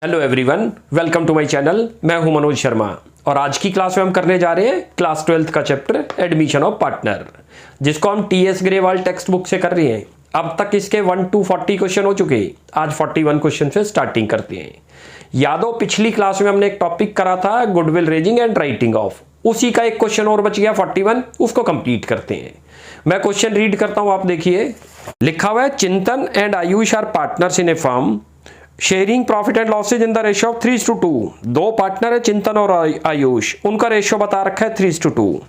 Hello everyone, welcome to my channel. मैं हूं मनोज शर्मा और आज की क्लास में हम करने जा रहे हैं क्लास 12th का चैप्टर एडमिशन ऑफ पार्टनर, जिसको हम टीएस ग्रेवाल टेक्स्ट बुक से कर रहे हैं। अब तक इसके 1 to 40 क्वेश्चन हो चुके हैं। आज 41 क्वेश्चन से स्टार्टिंग करते हैं। यादो पिछली क्लास में हमने एक टॉपिक करा था goodwill raising and writing of, उसी का एक क्वेश्चन और बच गया 41, उसको कंप्लीट करते हैं। मैं क्वेश्चन रीड करता हूं, आप देखिए। लिखा हुआ है, Chintan and Ayush are partners in a firm sharing profit and losses in the ratio of 3:2। दो पार्टनर है चिंतन और आयुष, उनका रेशियो बता रखा है 3:2।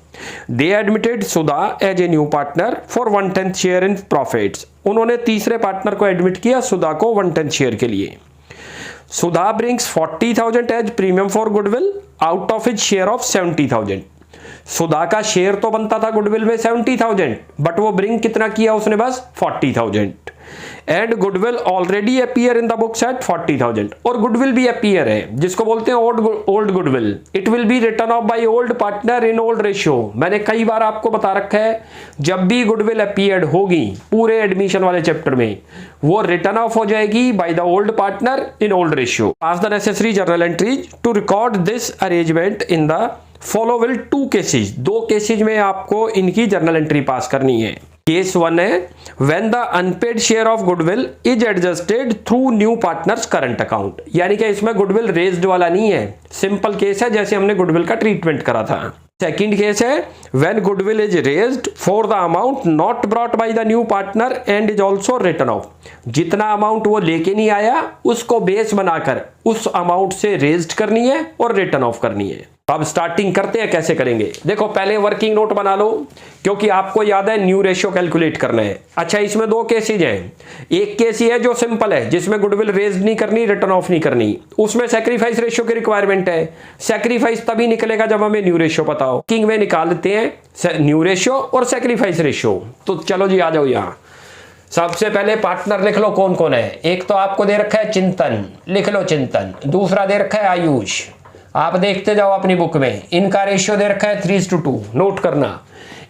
They admitted Sudha as a new partner for 1/10 share in profits. उन्होंने तीसरे पार्टनर को एडमिट किया सुधा को 1/10 शेयर के लिए। Sudha brings 40,000 as premium for goodwill out of his share of 70,000। Sudha का शेयर तो बनता था गुडविल में 70,000, बट वो ब्रिंग कितना किया उसने, बस 40,000। And goodwill already appear in the books at 40,000। और गुडविल भी अपीयर है, जिसको बोलते हैं old goodwill. It will be return of by old partner in old ratio. मैंने कई बार आपको बता रखा है, जब भी गुडविल अपीयर्ड होगी पूरे एडमिशन वाले चैप्टर में, वो रिटर्न ऑफ हो जाएगी by the old partner in old ratio. Pass the necessary journal entries to record this arrangement in the following 2 cases. 2 cases में आपको इनकी जर्नल एंट्री पास करनी है। केस 1 है when the unpaid share of goodwill is adjusted through new partners current account. यानी कि इसमें goodwill raised वाला नहीं है, सिंपल केस है जैसे हमने गुडविल का ट्रीटमेंट करा था। सेकंड केस है when goodwill is raised for the amount not brought by the new partner and is also written of. जितना अमाउंट वो लेके नहीं आया उसको बेस बनाकर उस अमाउंट से रेज्ड करनी है और रिटर्न ऑफ करनी है। अब स्टार्टिंग करते हैं, कैसे करेंगे। देखो, पहले वर्किंग नोट बना लो, क्योंकि आपको याद है न्यू रेशियो कैलकुलेट करना है। अच्छा, इसमें 2 केसेज हैं। एक केस ये है जो सिंपल है, जिसमें गुडविल रेज नहीं करनी, रिटर्न ऑफ नहीं करनी, उसमें सैक्रिफाइस रेशियो की रिक्वायरमेंट है। सैक्रिफाइस तभी निकलेगा जब हमें न्यू रेशियो पता हो। किंग में निकाल लेते हैं न्यू रेशियो और सैक्रिफाइस रेशियो। तो चलो जी, आ जाओ यहाँ। सबसे पहले पार्टनर लिख लो कौन कौन है। एक तो आपको दे रखा है चिंतन, लिख लो चिंतन। दूसरा दे रखा है आयुष, आप देखते जाओ अपनी बुक में। इनका रेशियो दे रखा है 3:2, नोट करना।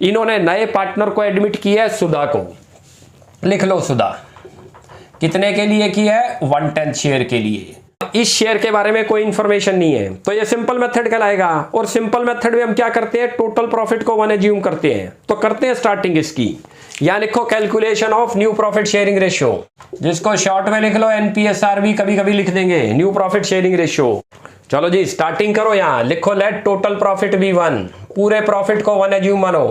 इन्होंने नए पार्टनर को एडमिट किया है सुधा को, लिख लो सुधा। कितने के लिए किया है? 1/10 शेयर के लिए। इस शेयर के बारे में कोई इंफॉर्मेशन नहीं है, तो ये सिंपल मेथड कहलाएगा। और सिंपल मेथड में हम क्या करते हैं, टोटल प्रॉफिट को 1 एज्यूम करते हैं। तो करते हैं स्टार्टिंग इसकी। यहां लिखो calculation of new profit sharing ratio, जिसको शॉर्ट में लिख लो एनपीएसआर भी कभी कभी लिख देंगे, न्यू प्रॉफिट शेयरिंग रेशियो। चलो जी, स्टार्टिंग करो। यहां लिखो लेट टोटल प्रॉफिट बी 1। पूरे प्रॉफिट को 1 एज्यूम मानो।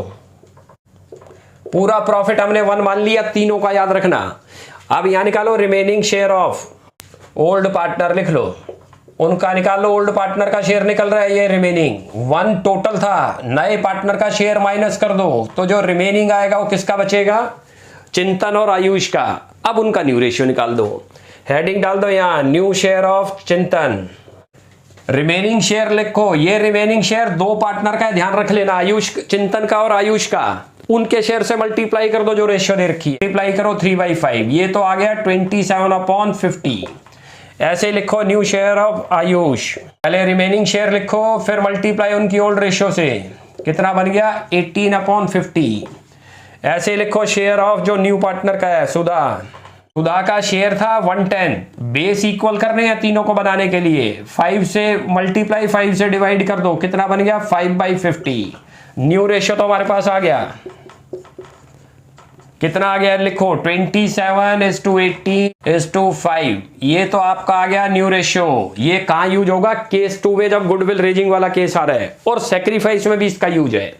पूरा प्रॉफिट हमने 1 मान लिया, तीनों का याद रखना। अब यहां निकालो remaining share of old partner, लिख लो। उनका निकालो, ओल्ड पार्टनर का शेयर निकल रहा है, ये रिमेनिंग 1 टोटल था। नए पार्टनर का शेयर माइनस कर दो, तो जो रिमेनिंग आएगा वो किसका बचेगा? चिंतन और आयुष का। अब उनका न्यू रेशियो निकाल दो। हेडिंग डाल दो यहां, न्यू शेयर ऑफ चिंतन। रिमेनिंग शेयर लिखो, ये रिमेनिंग शेयर 2 पार्टनर का है, ध्यान रख लेना, आयुष, चिंतन का और आयुष का। उनके शेयर से मल्टीप्लाई कर दो जो रेशियो दे रखी है, मल्टीप्लाई करो 3/5, ये तो आ गया 27/50। ऐसे लिखो न्यू शेयर ऑफ आयुष। पहले रिमेनिंग शेयर लिखो, फिर मल्टीप्लाई उनकी ओल्ड रेशियो से, कितना बन गया? 18/50। ऐसे लिखो शेयर ऑफ जो न्यू पार्टनर का है सुधा। सुधा का शेयर था 1/10, बेस इक्वल करने हैं तीनों को बनाने के लिए। 5 से मल्टीप्लाई 5 से डिवाइड कर दो, कितना बन गया? 5/50। न्यू रेशियो तो हमारे पास आ गया, कितना आ गया? लिखो 27:18:5। ये तो आपका आ गया न्यू रेशियो। ये कहां यूज होगा? केस 2 में, जब गुडविल रेजिंग वाला केस आ रहा है। और सैक्रिफाइस में भी इसका यूज है।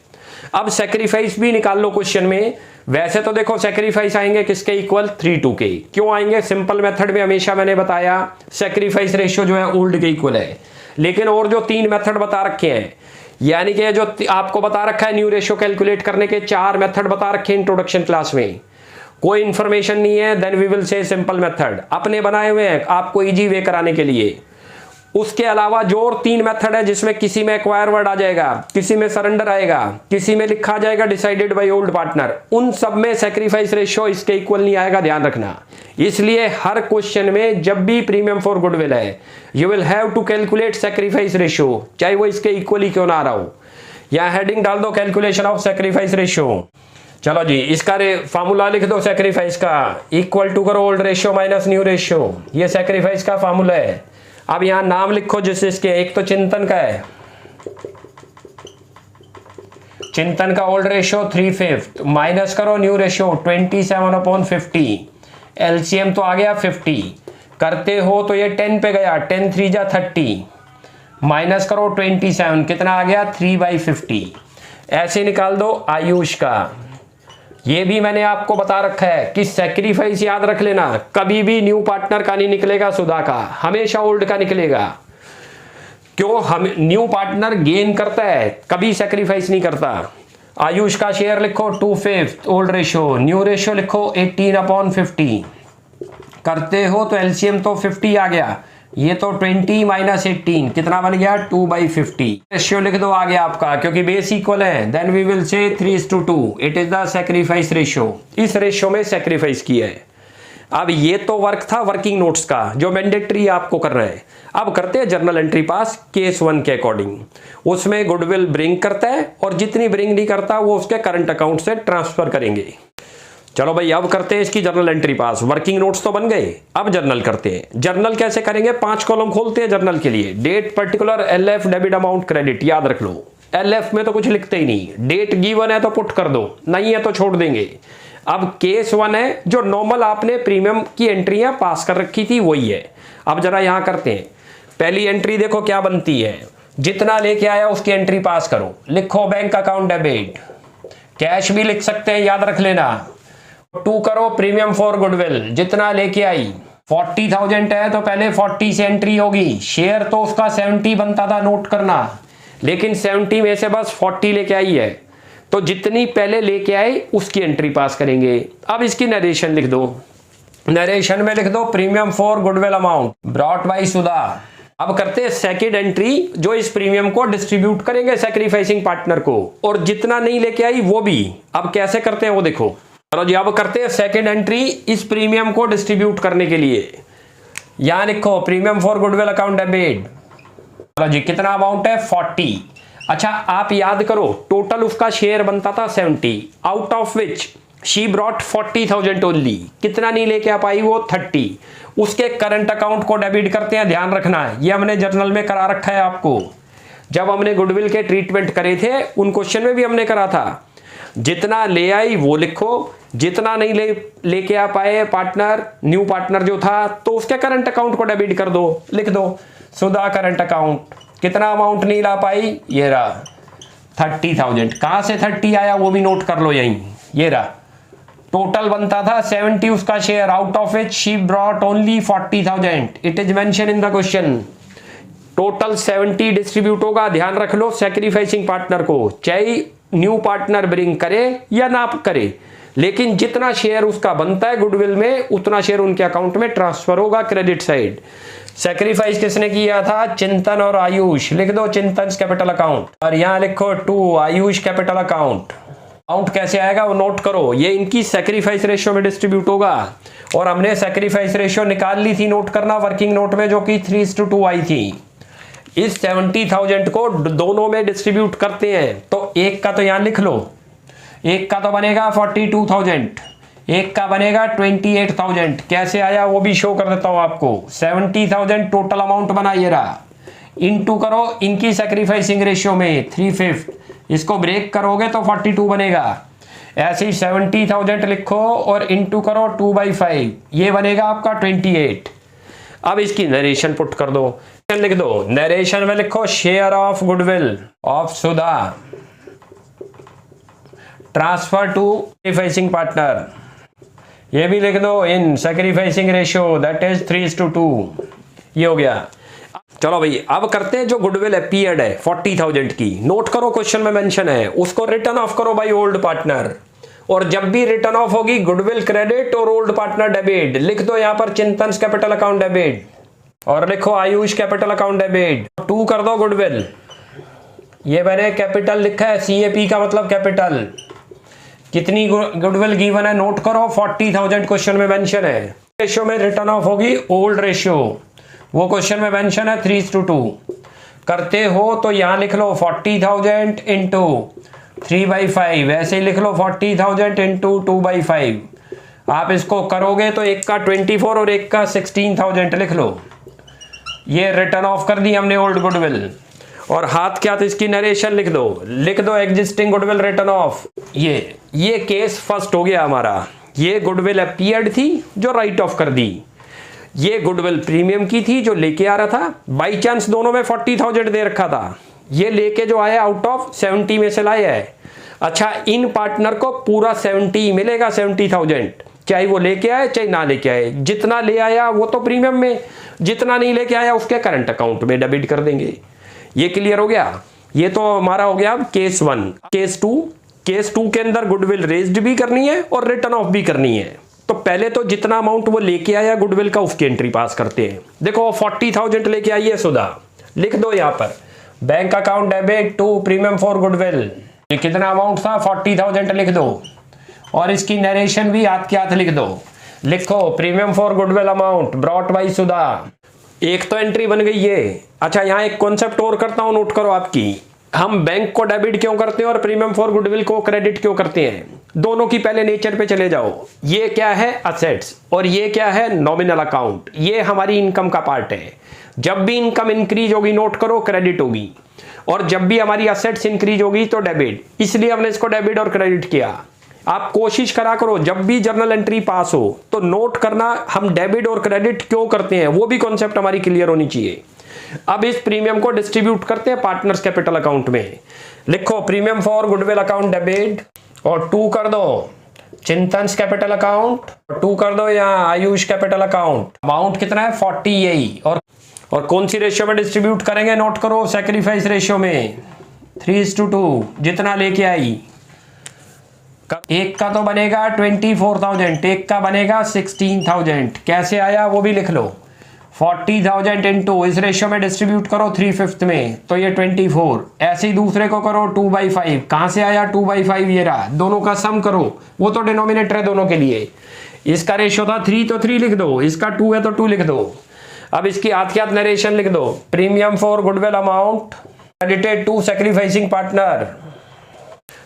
अब सैक्रिफाइस भी निकाल लो क्वेश्चन में। वैसे तो देखो सैक्रिफाइस आएंगे किसके इक्वल? 3:2 के। क्यों आएंगे? सिंपल मेथड में हमेशा मैंने बताया सैक्रिफाइस रेशियो जो है ओल्ड के इक्वल है। लेकिन और जो 3 मेथड बता रखे हैं, यानी कि जो आपको बता रखा है न्यू रेशियो कैलकुलेट करने के 4 मेथड बता रखे हैं इंट्रोडक्शन क्लास में। कोई इंफॉर्मेशन नहीं है, then we will say simple method. अपने बनाए हुए हैं आपको इजी वे कराने के लिए। उसके अलावा जो और 3 मेथड है, जिसमें किसी में एक्वायर वर्ड आ जाएगा, किसी में सरेंडर आएगा, किसी में लिखा जाएगा डिसाइडेड बाय ओल्ड पार्टनर, उन सब में सैक्रिफाइस रेशियो इसके इक्वल नहीं आएगा, ध्यान रखना। इसलिए हर क्वेश्चन में जब भी प्रीमियम फॉर गुडविल है, you will have to calculate sacrifice ratio, चाहे वो इसके इक्वल ही क्यों ना आ रहा हो। यहां हेडिंग डाल दो कैलकुलेशन ऑफ सैक्रिफाइस रेशियो। चलो जी, इसका फार्मूला लिख दो सैक्रिफाइस का, इक्वल टू करो old ratio minus new ratio. ये सैक्रिफाइस का फार्मूला है। अब यहाँ नाम लिखो जिसके, एक तो चिंतन का है, चिंतन का ओल्ड रेशियो 3/5, माइनस करो न्यू रेशियो 27/50, एलसीएम तो आ गया 50, करते हो तो ये 10 पे गया, 10 3 जा 30, माइनस करो 27, कितना आ गया 3/50। ऐसे निकाल दो आयुष का। ये भी मैंने आपको बता रखा है कि सैक्रिफाइस याद रख लेना, कभी भी न्यू पार्टनर का नहीं निकलेगा, सुधा का हमेशा ओल्ड का निकलेगा। क्यों? हम न्यू पार्टनर गेन करता है, कभी सैक्रिफाइस नहीं करता। आयुष का शेयर लिखो 2/5 ओल्ड रेशियो, न्यू रेशियो लिखो 18/50, करते हो तो एलसीएम तो 50 आ गया, ये तो 20 माइनस 18 कितना बन गया 2/50। रेशियो लिख दो आगे आपका, क्योंकि बेस इक्वल है, then we will say 3:2, it is the sacrifice ratio. इस रेशियो में सैक्रिफाइस किया है। अब ये तो वर्क था वर्किंग नोट्स का जो मैंडेटरी आपको करना है। अब करते हैं जर्नल एंट्री पास केस 1 के अकॉर्डिंग। उसमें गुडविल ब्रिंग करता है और जितनी ब्रिंग नहीं करता वो उसके करंट अकाउंट से ट्रांसफर करेंगे। चलो भाई अब करते हैं इसकी जर्नल एंट्री पास। वर्किंग नोट्स तो बन गए, अब जर्नल करते हैं। जर्नल कैसे करेंगे? 5 कॉलम खोलते हैं जर्नल के लिए। Date particular, LF, debit amount, credit, याद रख लो। एलएफ में तो कुछ लिखते ही नहीं, डेट गिवन है तो पुट कर दो, नहीं है तो छोड़ देंगे। अब केस 1 है, जो नॉर्मल आपने प्रीमियम की एंट्रियां पास कर रखी थी वही है। अब जरा यहां करते हैं। पहली एंट्री देखो क्या बनती है, जितना लेके आया उसकी एंट्री पास करो। लिखो बैंक अकाउंट डेबिट, कैश भी लिख सकते हैं, याद रख लेना। 2 करो प्रीमियम फॉर गुडविल, जितना लेके आई 40,000 है तो पहले 40 से एंट्री होगी। शेयर तो उसका 70 बनता था, नोट करना, लेकिन 70 में से बस 40 लेके आई है, तो जितनी पहले लेके आए उसकी एंट्री पास करेंगे। अब इसकी नरेशन लिख दो। नरेशन में लिख दो premium for goodwill amount brought by Sudha. अब करते हैं सेकंड एंट्री, जो इस प्रीमियम को डिस्ट्रीब्यूट करेंगे सैक्रिफाइसिंग पार्टनर को, और जितना नहीं लेके आई वो भी। अब कैसे करते हैं वो देखो। चलो जी अब करते हैं सेकंड एंट्री इस प्रीमियम को डिस्ट्रीब्यूट करने के लिए। यहां लिखो premium for goodwill account debit. चलो जी कितना अमाउंट है 40। अच्छा आप याद करो टोटल उसका शेयर बनता था 70, out of which she brought 40,000 only. कितना नहीं लेके आ पाई वो 30। उसके करंट अकाउंट को डेबिट करते हैं, ध्यान रखना है, ये हमने जर्नल में करा रखा है आपको। जब हमने गुडविल के ट्रीटमेंट करे थे उन क्वेश्चन में भी हमने करा था। जितना ले आई वो लिखो, जितना नहीं लेके आ पाए पार्टनर, न्यू पार्टनर जो था, तो उसके करंट अकाउंट को डेबिट कर दो। लिख दो सुधा करंट अकाउंट, कितना अमाउंट नहीं ला पाई, ये रहा 30,000। कहां से 30 आया वो भी नोट कर लो यहीं, ये रहा। टोटल बनता था 70 उसका share, out of which she brought only 40,000। It is mention in the question. Total 70 distribute होगा, ध्यान रख लो सैक्रिफाइसिंग पार्टनर को, चाहे न्यू पार्टनर ब्रिंग करे या ना करे, लेकिन जितना शेयर उसका बनता है गुडविल में उतना शेयर उनके अकाउंट में ट्रांसफर होगा क्रेडिट साइड। सैक्रिफाइस किसने किया था? चिंतन और आयुष। लिख दो चिंतन कैपिटल अकाउंट, और यहां लिखो 2 आयुष कैपिटल अकाउंट। अकाउंट कैसे आएगा वो नोट करो, ये इनकी सैक्रिफाइस रेशियो में डिस्ट्रीब्यूट होगा, और हमने सैक्रिफाइस रेशियो निकाल ली थी, नोट करना, वर्किंग नोट में, जो कि 3:2 आई थी। इस 70,000 को दोनों में डिस्ट्रीब्यूट करते हैं, तो एक का तो यहां लिख लो, एक का तो बनेगा 42,000, एक का बनेगा 28,000। कैसे आया वो भी शो कर देता हूं आपको। 70,000 टोटल अमाउंट बना, ये रहा, इनटू करो इनकी सैक्रिफाइसिंग रेशियो में 3/5, इसको ब्रेक करोगे तो 42 बनेगा। ऐसे ही 70,000 लिखो और इनटू करो 2/5, ये बनेगा आपका 28। अब इसकी नरेशन पुट कर दो, लिख दो। नरेशन में लिखो share of goodwill of Sudha transfer to sacrificing partner, ये भी लिख दो in sacrificing ratio that is 3:2। ये हो गया। चलो भाई अब करते हैं जो गुडविल अपीयर्ड है 40,000 की, नोट करो क्वेश्चन में मेंशन है, उसको रिटर्न ऑफ करो बाय ओल्ड पार्टनर। और जब भी रिटर्न ऑफ होगी गुडविल क्रेडिट और ओल्ड पार्टनर डेबिट। लिख दो यहां पर चिंतन कैपिटल अकाउंट डेबिट, और लिखो आयुष कैपिटल अकाउंट डेबिट। 2 कर दो गुडविल, ये मैंने कैपिटल लिखा है, CAP का मतलब कैपिटल। कितनी गुडविल गिवन है नोट करो, 40,000 क्वेश्चन में मेंशन है। रेशियो में रिटर्न ऑफ होगी ओल्ड रेशियो, वो क्वेश्चन में मेंशन है 3:2। करते हो तो यहां लिख लो 40,000 इंटू 3/5, ऐसे ही लिख लो 40,000 इंटू 2/5। आप इसको करोगे तो एक का 24 और एक का 16,000 लिख लो। ये रिटर्न ऑफ कर दी हमने ओल्ड गुडविल, और हाथ क्या था इसकी नरेशन लिख दो एग्जिस्टिंग गुडविल रिटर्न ऑफ। ये केस फर्स्ट हो गया हमारा। ये गुडविल अपीयर्ड थी जो राइट ऑफ कर दी, ये गुडविल प्रीमियम की थी जो लेके आ रहा था, बाई चांस दोनों में 40,000 दे रखा था, ये लेके जो आया आउट ऑफ 70 में से लाया है। अच्छा, इन पार्टनर को पूरा 70 मिलेगा, 70,000, चाहे वो लेके आए चाहे ना लेके आए। जितना ले आया वो तो प्रीमियम में, जितना नहीं लेके आया उसके करंट अकाउंट में डेबिट कर देंगे। ये क्लियर हो गया। ये तो हमारा हो गया केस 1। केस टू के अंदर गुडविल रेज्ड भी करनी है और रिटर्न ऑफ भी करनी है। तो पहले तो जितना अमाउंट वो लेके आया गुडविल का उसकी एंट्री पास करते हैं। देखो 40,000 लेके आई है सुधा, लिख दो यहाँ पर bank account debit to premium for goodwill. कितना अमाउंट था 40,000 लिख दो, और इसकी नरेशन भी हाथ के हाथ लिख दो। लिखो premium for goodwill amount brought by Sudha. एक तो एंट्री बन गई है। अच्छा, यहाँ एक कॉन्सेप्ट और करता हूं, नोट करो आपकी। हम बैंक को डेबिट क्यों करते हैं और प्रीमियम फॉर गुडविल को क्रेडिट क्यों करते हैं? दोनों की पहले नेचर पे चले जाओ। ये क्या है? असेट्स, और ये क्या है? Nominal account. ये हमारी इनकम का पार्ट है। जब भी इनकम इंक्रीज होगी नोट करो क्रेडिट होगी, और जब भी हमारी असेट्स इंक्रीज होगी तो डेबिट। इसलिए हमने इसको डेबिट और क्रेडिट किया। आप कोशिश करा करो जब भी जर्नल एंट्री पास हो तो नोट करना हम डेबिट और क्रेडिट क्यों करते हैं, वो भी कॉन्सेप्ट हमारी क्लियर होनी चाहिए। अब इस प्रीमियम को डिस्ट्रीब्यूट करते हैं पार्टनर्स कैपिटल अकाउंट में। लिखो premium for goodwill account debit, और 2 कर दो चिंतन्स कैपिटल अकाउंट, 2 कर दो यहाँ आयुष कैपिटल अकाउंट। अमाउंट कितना है 40, यही। और कौन सी रेशियो में डिस्ट्रीब्यूट करेंगे नोट करो, सैक्रिफाइस रेशियो में 3:2। जितना लेके आई, एक का तो बनेगा 24,000, एक का बनेगा 16,000। कैसे आया वो भी लिख लो। 40,000 इंटू इस रेशियो में डिस्ट्रीब्यूट करो 3/5 में, तो ये 24। ऐसे ही दूसरे को करो 2/5। कहां से आया 2/5? ये रहा। दोनों का सम करो, वो तो डिनोमिनेटर है दोनों के लिए। इसका रेशियो था 3 तो 3 लिख दो, इसका 2 है तो 2 लिख दो। अब इसकी हाथ के हाथ नरेशन लिख दो। Premium for goodwill amount credited to sacrificing partner.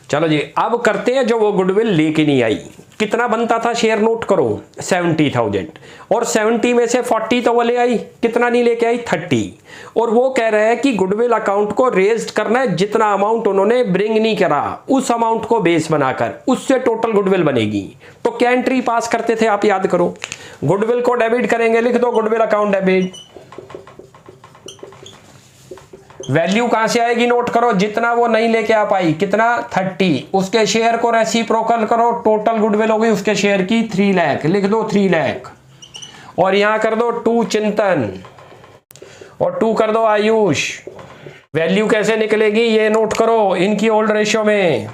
चलो जी, अब करते हैं जो वो गुडविल लेके नहीं आई। कितना बनता था शेयर नोट करो 70,000, और 70 में से 40 तो वो ले आई, कितना नहीं लेके आई 30। और वो कह रहे हैं कि गुडविल अकाउंट को रेज्ड करना है, जितना अमाउंट उन्होंने ब्रिंग नहीं करा उस अमाउंट को बेस बनाकर, उससे टोटल गुडविल बनेगी। तो क्या एंट्री पास करते थे आप याद करो। गुडविल को डेबिट करेंगे, लिख दो गुडविल अकाउंट डेबिट। वैल्यू कहां से आएगी नोट करो, जितना वो नहीं लेके आ पाई, कितना 30, उसके शेयर को रेसिप्रोकल करो, टोटल गुडविल होगी उसके शेयर की 3 लाख, लिख दो 3 लाख। और यहां कर दो 2 चिंतन, और 2 कर दो आयुष। वैल्यू कैसे निकलेगी ये नोट करो, इनकी ओल्ड रेशियो में।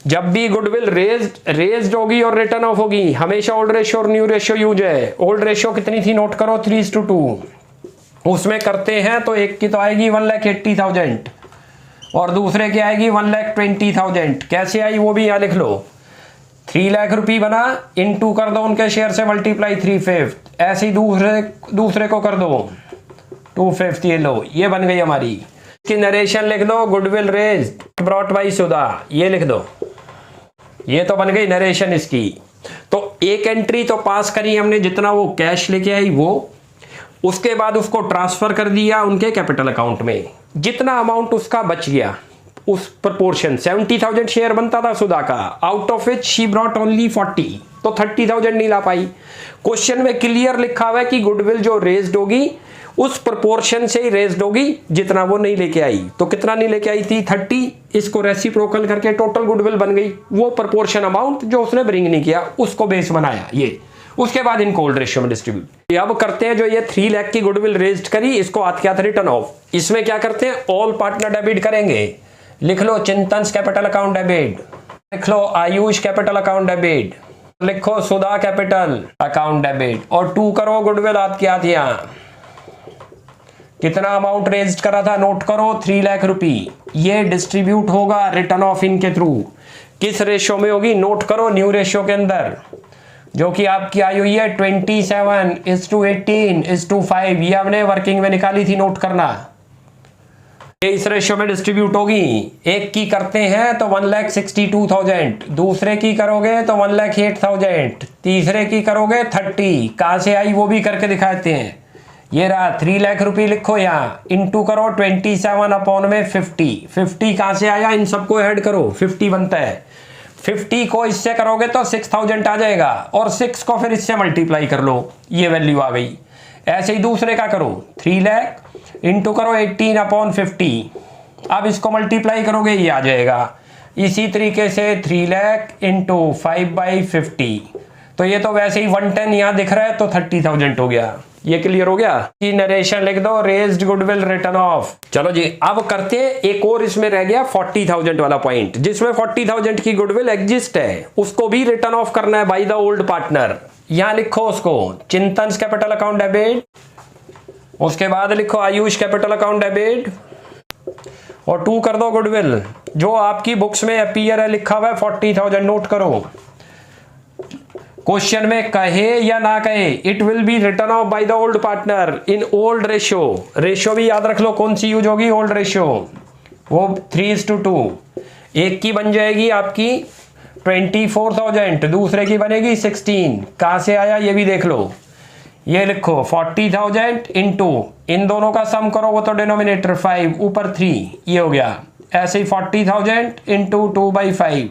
जब भी गुडविल रेज्ड होगी और रिटर्न ऑफ होगी, हमेशा ओल्ड रेशियो और न्यू रेशियो यूज है। ओल्ड रेशियो कितनी थी नोट करो 3:2। उसमें करते हैं तो एक की तो आएगी 1,80,000 और दूसरे की आएगी 1,20,000। कैसे आई वो भी यहाँ लिख लो। 3 लाख रुपये बना, इनटू कर दो उनके शेयर से मल्टीप्लाई 3/5। ऐसे ही दूसरे को कर दो 2/5। ये लो, ये बन गई हमारी। इसकी नरेशन लिख दो गुडविल रेज्ड ब्रॉट बाय सुधा, ये लिख दो। ये तो बन गई नरेशन इसकी। तो एक एंट्री तो पास करी हमने, जितना वो कैश लेके आई वो, उसके बाद उसको ट्रांसफर कर दिया उनके कैपिटल अकाउंट में। जितना अमाउंट उसका बच गया उस प्रपोर्शन 70,000 शेयर बनता था सुधा का, out of which she brought only 40, तो 30,000 नहीं ला पाई। क्वेश्चन में क्लियर लिखा हुआ है कि गुडविल जो रेज्ड होगी उस प्रपोर्शन से ही रेज्ड होगी जितना वो नहीं लेके आई। तो कितना नहीं लेके आई थी 30, इसको रेसिप्रोकल करके टोटल गुडविल बन गई। वो प्रपोर्शन अमाउंट जो उसने ब्रिंग नहीं किया उसको बेस बनाया ये। उसके बाद इनको ओल्ड रेशियो में डिस्ट्रीब्यूट। अब करते हैं जो ये 3 लाख की गुडविल रेज्ड करी, इसको हाथ के हाथ रिटर्न ऑफ। इसमें क्या करते हैं, ऑल पार्टनर डेबिट करेंगे। लिख लो चिंतन्स कैपिटल अकाउंट डेबिट, लिख लो आयुष कैपिटल अकाउंट डेबिट, लिखो सुधा कैपिटल अकाउंट डेबिट, और 2 करो गुडविल हाथ के हाथ। यहाँ कितना अमाउंट रेज्ड करा था नोट करो 3 लाख रुपये। ये डिस्ट्रीब्यूट होगा रिटर्न ऑफ इनके थ्रू। किस रेशियो में होगी नोट करो, न्यू रेशियो के अंदर, जो कि आपकी आई हुई है 27:18:5। ये हमने वर्किंग में निकाली थी, नोट करना। ये इस रेशियो में डिस्ट्रीब्यूट होगी। एक की करते हैं तो 1,62,000, दूसरे की करोगे तो 1,08,000, तीसरे की करोगे 30। कहां से आई वो भी करके दिखाते हैं। ये रहा 3 लाख रुपये, लिखो यहाँ इंटू करो 27 अपॉन में 50। 50 कहाँ से आया, इन सबको ऐड करो, 50 बनता है। 50 को इससे करोगे तो 6000 आ जाएगा, और 6 को फिर इससे मल्टीप्लाई कर लो, ये वैल्यू आ गई। ऐसे ही दूसरे का करो, 3 लाख इंटू करो 18 अपॉन 50, अब इसको मल्टीप्लाई करोगे ये आ जाएगा। इसी तरीके से 3 लाख इंटू 5/50, तो ये तो वैसे ही 110 यहाँ दिख रहा है तो 30,000 हो गया। ये क्लियर हो गया। नरेशन लिख दो, रेज्ड गुडविल रिटर्न ऑफ। चलो जी, अब करते हैं एक और, इसमें रह गया 40,000 वाला पॉइंट, जिसमें 40,000 की गुडविल एग्जिस्ट है, उसको भी रिटर्न ऑफ करना है बाय द ओल्ड पार्टनर। यहां लिखो उसको चिंतन कैपिटल अकाउंट डेबिट, उसके बाद लिखो आयुष कैपिटल अकाउंट डेबिट, और 2 कर दो गुडविल। जो आपकी बुक्स में अपीयर है लिखा हुआ है 40,000, नोट करो। क्वेश्चन में कहे या ना कहे, it will be return of bye the old partner in old ratio. Ratio भी याद रख लो कौन सी यूज होगी, ओल्ड रेशियो, वो 3:2। एक की बन जाएगी आपकी 24,000, दूसरे की बनेगी 16। कहां से आया ये भी देख लो, ये लिखो 40,000 इंटू इन दोनों का सम करो, वो तो डिनोमिनेटर 5 ऊपर 3, ये हो गया। ऐसे ही 40,000 इंटू 2/5,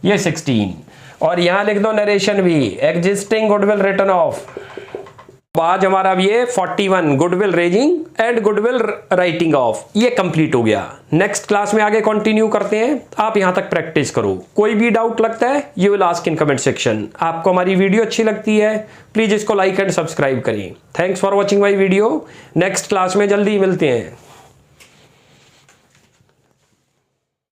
ये 16। और यहां लिख दो नरेशन भी, एग्जिस्टिंग गुडविल रिटर्न ऑफ। आज हमारा ये 41 goodwill raising and goodwill writing of, ये कंप्लीट हो गया। नेक्स्ट क्लास में आगे कंटिन्यू करते हैं, आप यहां तक प्रैक्टिस करो। कोई भी डाउट लगता है you will ask in comment section. आपको हमारी वीडियो अच्छी लगती है प्लीज इसको लाइक एंड सब्सक्राइब करें। Thanks for watching my video. Next class में जल्दी मिलते हैं।